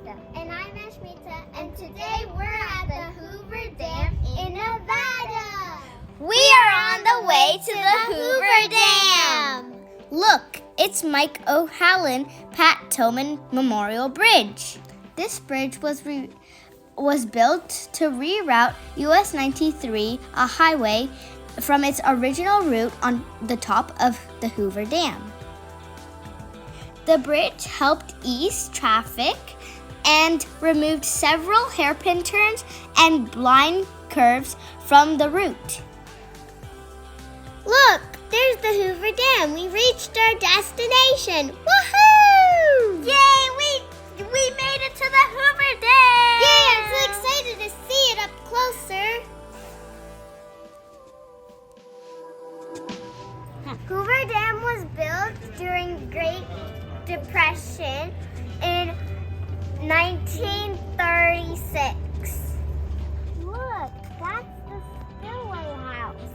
Ashita. And I'm Ashmita, and today we're at the Hoover Dam in Nevada. We are on the way to the Hoover Dam. Look, it's Mike O'Halloran Pat Tillman Memorial Bridge. This bridge was built to reroute US 93, a highway, from its original route on the top of the Hoover Dam. The bridge helped ease traffic and removed several hairpin turns and blind curves from the route. Look, there's the Hoover Dam. We reached our destination. Woohoo! Yay, we made it to the Hoover Dam! Yay, I'm so excited to see it up closer. Hoover Dam was built during Great Depression in 1936. Look, that's the spillway house.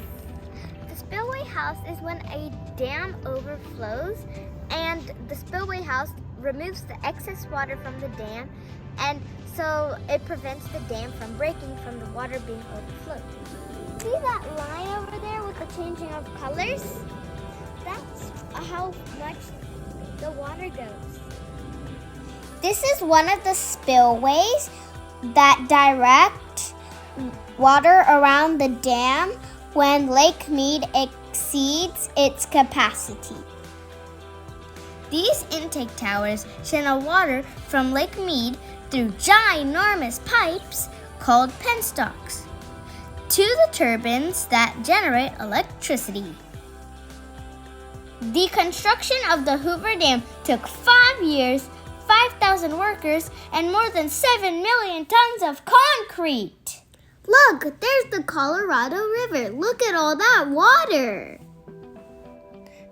The spillway house is when a dam overflows, and the spillway house removes the excess water from the dam, and so it prevents the dam from breaking from the water being overflowed. See that line over there with the changing of colors? That's how much the water goes. This is one of the spillways that direct water around the dam when Lake Mead exceeds its capacity. These intake towers channel water from Lake Mead through ginormous pipes called penstocks to the turbines that generate electricity. The construction of the Hoover Dam took 5 years, 5,000 workers, and more than 7 million tons of concrete. Look, there's the Colorado River. Look at all that water.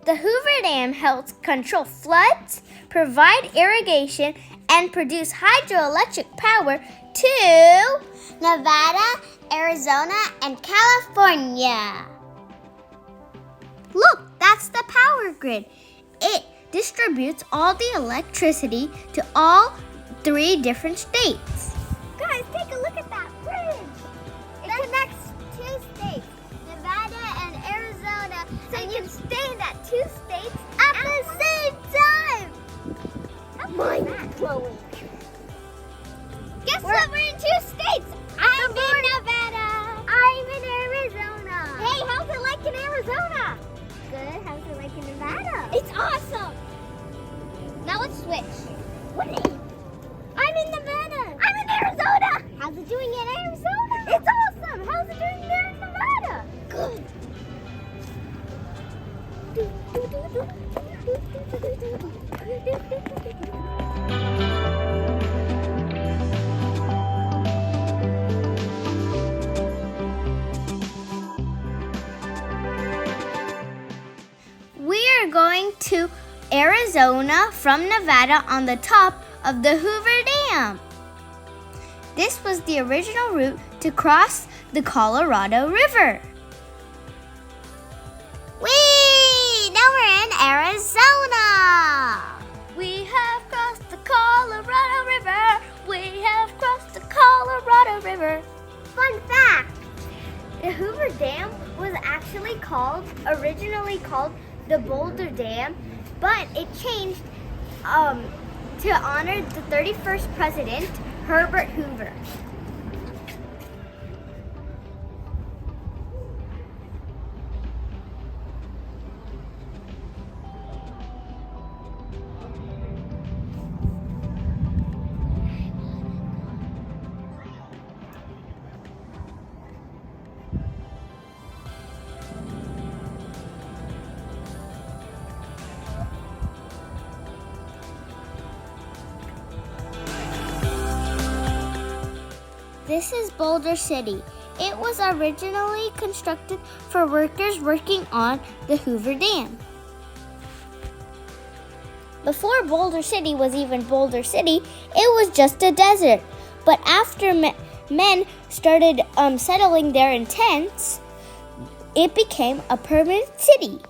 The Hoover Dam helps control floods, provide irrigation, and produce hydroelectric power to Nevada, Arizona, and California. Look, that's the power grid. It distributes all the electricity to all 3 different states. Guys, take a look at that bridge. It connects 2 states, Nevada and Arizona, so you can stay in that 2 states at the same time. That's mind-blowing. Guess what? We're in 2 states. I'm in Nevada. I'm in Arizona. Hey, how's it like in Arizona? Good. How's it like in Nevada? It's awesome. Now let's switch. What is it? I'm in Nevada. I'm in Arizona. How's it doing in Arizona? It's awesome. How's it doing there in Nevada? Good. We are going to Arizona from Nevada on the top of the Hoover Dam. This was the original route to cross the Colorado River. Whee! Now we're in Arizona. We have crossed the Colorado River. We have crossed the Colorado River. Fun fact, the Hoover Dam was actually originally called the Boulder Dam, but it changed to honor the 31st president, Herbert Hoover. This is Boulder City. It was originally constructed for workers working on the Hoover Dam. Before Boulder City was even Boulder City, it was just a desert. But after men started settling there in tents, it became a permanent city.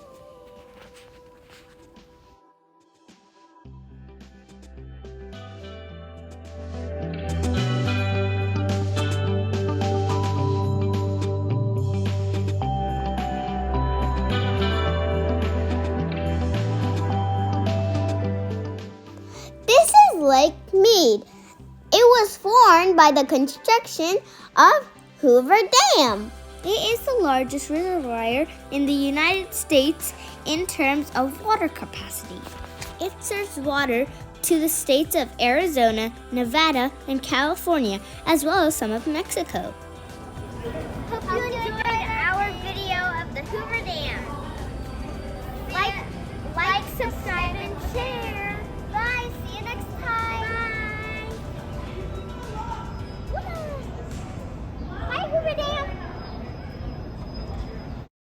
Mead. It was formed by the construction of Hoover Dam. It is the largest reservoir in the United States in terms of water capacity. It serves water to the states of Arizona, Nevada, and California, as well as some of Mexico. Hope you